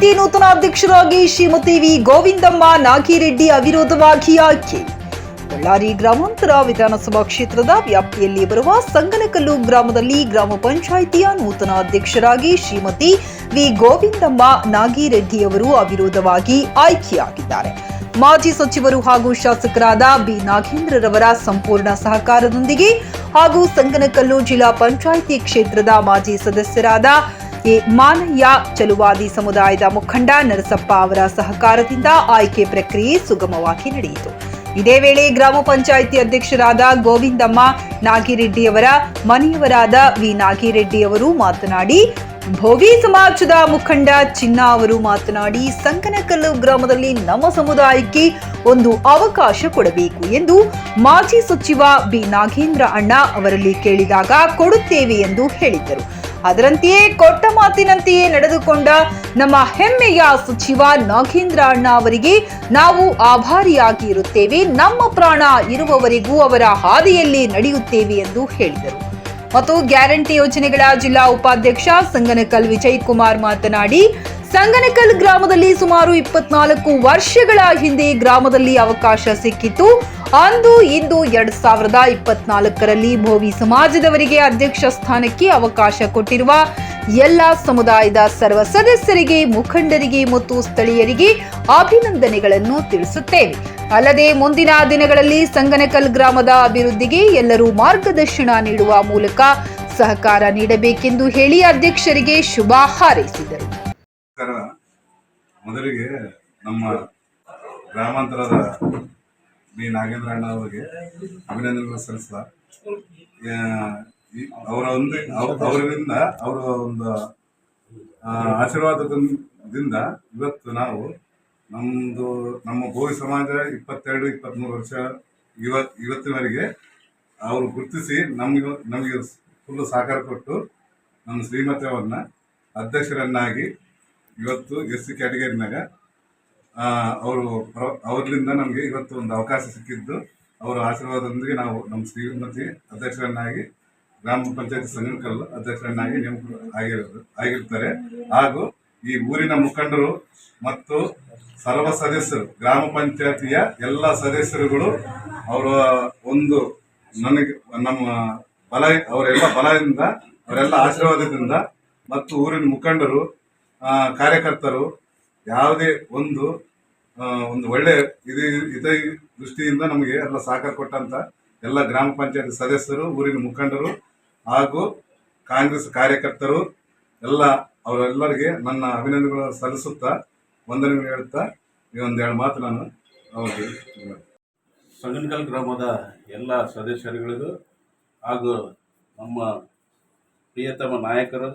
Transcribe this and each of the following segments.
ಪಂಚಾಯಿತಿ ನೂತನ ಅಧ್ಯಕ್ಷರಾಗಿ ಶ್ರೀಮತಿ ವಿ ಗೋವಿಂದಮ್ಮ ನಾಗಿರೆಡ್ಡಿ ಅವಿರೋಧವಾಗಿ ಆಯ್ಕೆ. ಬಳ್ಳಾರಿ ಗ್ರಾಮಾಂತರ ವಿಧಾನಸಭಾ ಕ್ಷೇತ್ರದ ವ್ಯಾಪ್ತಿಯಲ್ಲಿ ಬರುವ ಸಂಗನಕಲ್ಲು ಗ್ರಾಮದಲ್ಲಿ ಗ್ರಾಮ ಪಂಚಾಯಿತಿಯ ನೂತನ ಅಧ್ಯಕ್ಷರಾಗಿ ಶ್ರೀಮತಿ ವಿ ಗೋವಿಂದಮ್ಮ ನಾಗಿರೆಡ್ಡಿ ಅವರು ಅವಿರೋಧವಾಗಿ ಆಯ್ಕೆಯಾಗಿದ್ದಾರೆ. ಮಾಜಿ ಸಚಿವರು ಹಾಗೂ ಶಾಸಕರಾದ ಬಿ ನಾಗೇಂದ್ರರವರ ಸಂಪೂರ್ಣ ಸಹಕಾರದೊಂದಿಗೆ ಹಾಗೂ ಸಂಗನಕಲ್ಲು ಜಿಲ್ಲಾ ಪಂಚಾಯಿತಿ ಕ್ಷೇತ್ರದ ಮಾಜಿ ಸದಸ್ಯರಾದ ಎ ಮಾನಯ್ಯ, ಚಲುವಾದಿ ಸಮುದಾಯದ ಮುಖಂಡ ನರಸಪ್ಪ ಅವರ ಸಹಕಾರದಿಂದ ಆಯ್ಕೆ ಪ್ರಕ್ರಿಯೆ ಸುಗಮವಾಗಿ ನಡೆಯಿತು. ಇದೇ ವೇಳೆ ಗ್ರಾಮ ಪಂಚಾಯಿತಿ ಅಧ್ಯಕ್ಷರಾದ ಗೋವಿಂದಮ್ಮ ನಾಗಿರೆಡ್ಡಿಯವರ ಮನೆಯವರಾದ ವಿ ನಾಗಿರೆಡ್ಡಿ ಅವರು ಮಾತನಾಡಿ, ಭೋವಿ ಸಮಾಜದ ಮುಖಂಡ ಚಿನ್ನ ಅವರು ಮಾತನಾಡಿ, ಸಂಗನಕಲ್ಲು ಗ್ರಾಮದಲ್ಲಿ ನಮ್ಮ ಸಮುದಾಯಕ್ಕೆ ಒಂದು ಅವಕಾಶ ಕೊಡಬೇಕು ಎಂದು ಮಾಜಿ ಸಚಿವ ಬಿ ನಾಗೇಂದ್ರ ಅಣ್ಣ ಅವರಲ್ಲಿ ಕೇಳಿದಾಗ ಕೊಡುತ್ತೇವೆ ಎಂದು ಹೇಳಿದ್ದರು. ಅದರಂತೆಯೇ ಕೊಟ್ಟ ಮಾತಿನಂತೆಯೇ ನಡೆದುಕೊಂಡ ನಮ್ಮ ಹೆಮ್ಮೆಯ ಸಚಿವ ನಾಗೇಂದ್ರ ಅಣ್ಣ ಅವರಿಗೆ ನಾವು ಆಭಾರಿಯಾಗಿ ಇರುತ್ತೇವೆ. ನಮ್ಮ ಪ್ರಾಣ ಇರುವವರೆಗೂ ಅವರ ಹಾದಿಯಲ್ಲಿ ನಡೆಯುತ್ತೇವೆ ಎಂದು ಹೇಳಿದರು. ಮತ್ತು ಗ್ಯಾರಂಟಿ ಯೋಜನೆಗಳ ಜಿಲ್ಲಾ ಉಪಾಧ್ಯಕ್ಷ ಸಂಗನಕಲ್ ವಿಜಯ್ ಕುಮಾರ್ ಮಾತನಾಡಿ, ಸಂಗನಕಲ್ ಗ್ರಾಮದಲ್ಲಿ ಸುಮಾರು 24 ವರ್ಷಗಳ ಹಿಂದೆ ಗ್ರಾಮದಲ್ಲಿ ಅವಕಾಶ ಸಿಕ್ಕಿತ್ತು. ಅಂದು ಇಂದು 2024ರಲ್ಲಿ ಭೋವಿ ಸಮಾಜದವರಿಗೆ ಅಧ್ಯಕ್ಷ ಸ್ಥಾನಕ್ಕೆ ಅವಕಾಶ ಕೊಟ್ಟಿರುವ ಎಲ್ಲ ಸಮುದಾಯದ ಸರ್ವ ಸದಸ್ಯರಿಗೆ, ಮುಖಂಡರಿಗೆ ಮತ್ತು ಸ್ಥಳೀಯರಿಗೆ ಅಭಿನಂದನೆಗಳನ್ನು ತಿಳಿಸುತ್ತೇವೆ. ಅಲ್ಲದೆ ಮುಂದಿನ ದಿನಗಳಲ್ಲಿ ಸಂಗನಕಲ್ ಗ್ರಾಮದ ಅಭಿವೃದ್ಧಿಗೆ ಎಲ್ಲರೂ ಮಾರ್ಗದರ್ಶನ ನೀಡುವ ಮೂಲಕ ಸಹಕಾರ ನೀಡಬೇಕೆಂದು ಹೇಳಿ ಅಧ್ಯಕ್ಷರಿಗೆ ಶುಭ ಹಾರೈಸಿದರು. ಮೊದಲಿಗೆ ನಮ್ಮ ಗ್ರಾಮಾಂತರದ ಬಿ ನಾಗೇಂದ್ರ ಅಣ್ಣ ಅವರಿಗೆ ಅಭಿನಂದನೆಗಳು ಸಲ್ಲಿಸ್ತಾ, ಅವರಿಂದ ಅವರ ಒಂದು ಆಶೀರ್ವಾದದಿಂದ ಇವತ್ತು ನಾವು ನಮ್ಮ ಭೋವಿ ಸಮಾಜ 22-23 ವರ್ಷ ಇವತ್ತಿನವರೆಗೆ ಅವರು ಗುರುತಿಸಿ ನಮಗೆ ಫುಲ್ಲು ಸಹಕಾರ ಕೊಟ್ಟು ನಮ್ಮ ಶ್ರೀಮತಿ ಅವ್ರನ್ನ ಅಧ್ಯಕ್ಷರನ್ನಾಗಿ ಇವತ್ತು SC ಕ್ಯಾಟಗರಿನಾಗ ಅವರಿಂದ ನಮಗೆ ಇವತ್ತು ಒಂದು ಅವಕಾಶ ಸಿಕ್ಕಿದ್ದು, ಅವರ ಆಶೀರ್ವಾದದೊಂದಿಗೆ ನಾವು ನಮ್ಮ ಶ್ರೀಮತಿ ಅಧ್ಯಕ್ಷರನ್ನಾಗಿ ಗ್ರಾಮ ಪಂಚಾಯತಿ ಸಂಗನಕಲ್ಲು ಅಧ್ಯಕ್ಷರನ್ನಾಗಿ ನೇಮಕ ಆಗಿರ್ತಾರೆ. ಹಾಗೂ ಈ ಊರಿನ ಮುಖಂಡರು ಮತ್ತು ಸರ್ವ ಸದಸ್ಯರು, ಗ್ರಾಮ ಪಂಚಾಯತಿಯ ಎಲ್ಲ ಸದಸ್ಯರುಗಳು ಅವರ ಒಂದು ನಮ್ಮ ಅವರೆಲ್ಲ ಬಲದಿಂದ, ಅವರೆಲ್ಲ ಆಶೀರ್ವಾದದಿಂದ ಮತ್ತು ಊರಿನ ಮುಖಂಡರು, ಕಾರ್ಯಕರ್ತರು ಯಾವುದೇ ಒಂದು ಒಳ್ಳೆ ಇದೇ ದೃಷ್ಟಿಯಿಂದ ನಮಗೆ ಎಲ್ಲ ಸಹಕಾರ ಕೊಟ್ಟಂತ ಎಲ್ಲ ಗ್ರಾಮ ಪಂಚಾಯತ್ ಸದಸ್ಯರು, ಊರಿನ ಮುಖಂಡರು ಹಾಗೂ ಕಾಂಗ್ರೆಸ್ ಕಾರ್ಯಕರ್ತರು ಎಲ್ಲ ಅವರೆಲ್ಲರಿಗೆ ನನ್ನ ಅಭಿನಂದನೆಗಳು ಸಲ್ಲಿಸುತ್ತಾ ವಂದನೆಗಳು ಹೇಳುತ್ತಾ ಈ ಒಂದೆರಡು ಮಾತು ನಾನು ಅವ್ರಿಗೆ. ಸಂಗನಕಲ್ ಗ್ರಾಮದ ಎಲ್ಲ ಸದಸ್ಯರುಗಳಿಗೂ ಹಾಗೂ ನಮ್ಮ ಪ್ರಿಯತಮ ನಾಯಕರು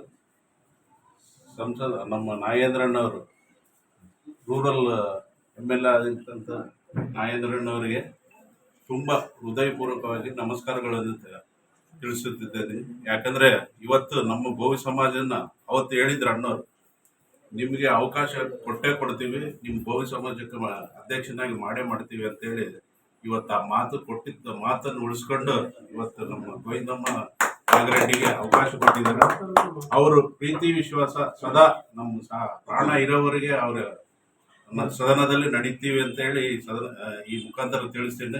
ಸಂಸದ ನಮ್ಮ ನಾಗೇಂದ್ರಣ್ಣವರು, ರೂರಲ್ MLA ಆದಂಥ ನಾಗೇಂದ್ರಣ್ಣವರಿಗೆ ತುಂಬ ಹೃದಯಪೂರ್ವಕವಾಗಿ ನಮಸ್ಕಾರಗಳನ್ನು ತಿಳಿಸುತ್ತಿದ್ದೇನೆ. ಯಾಕಂದರೆ ಇವತ್ತು ನಮ್ಮ ಭೋವಿ ಸಮಾಜನ ಅವತ್ತು ಹೇಳಿದ್ರು ಅಣ್ಣವರು, ನಿಮಗೆ ಅವಕಾಶ ಕೊಟ್ಟೇ ಕೊಡ್ತೀವಿ, ನಿಮ್ಮ ಭೋವಿ ಸಮಾಜಕ್ಕೆ ಅಧ್ಯಕ್ಷನಾಗಿ ಮಾಡೇ ಮಾಡ್ತೀವಿ ಅಂತೇಳಿ ಇವತ್ತು ಆ ಕೊಟ್ಟಿದ್ದ ಮಾತನ್ನು ಉಳಿಸ್ಕೊಂಡು ಇವತ್ತು ನಮ್ಮ ಗೋವಿಂದಮ್ಮ ನಾಗರೆಡ್ಡಿಗೆ ಅವಕಾಶ ಕೊಟ್ಟಿದ್ದಾರೆ. ಅವರು ಪ್ರೀತಿ ವಿಶ್ವಾಸ ಸದಾ ನಮ್ಮ ಪ್ರಾಣ ಇರೋವರೆಗೆ ಅವರ ಸದನದಲ್ಲಿ ನಡೀತೀವಿ ಅಂತೇಳಿ ಈ ಮುಖಾಂತರ ತಿಳಿಸ್ತೇನೆ.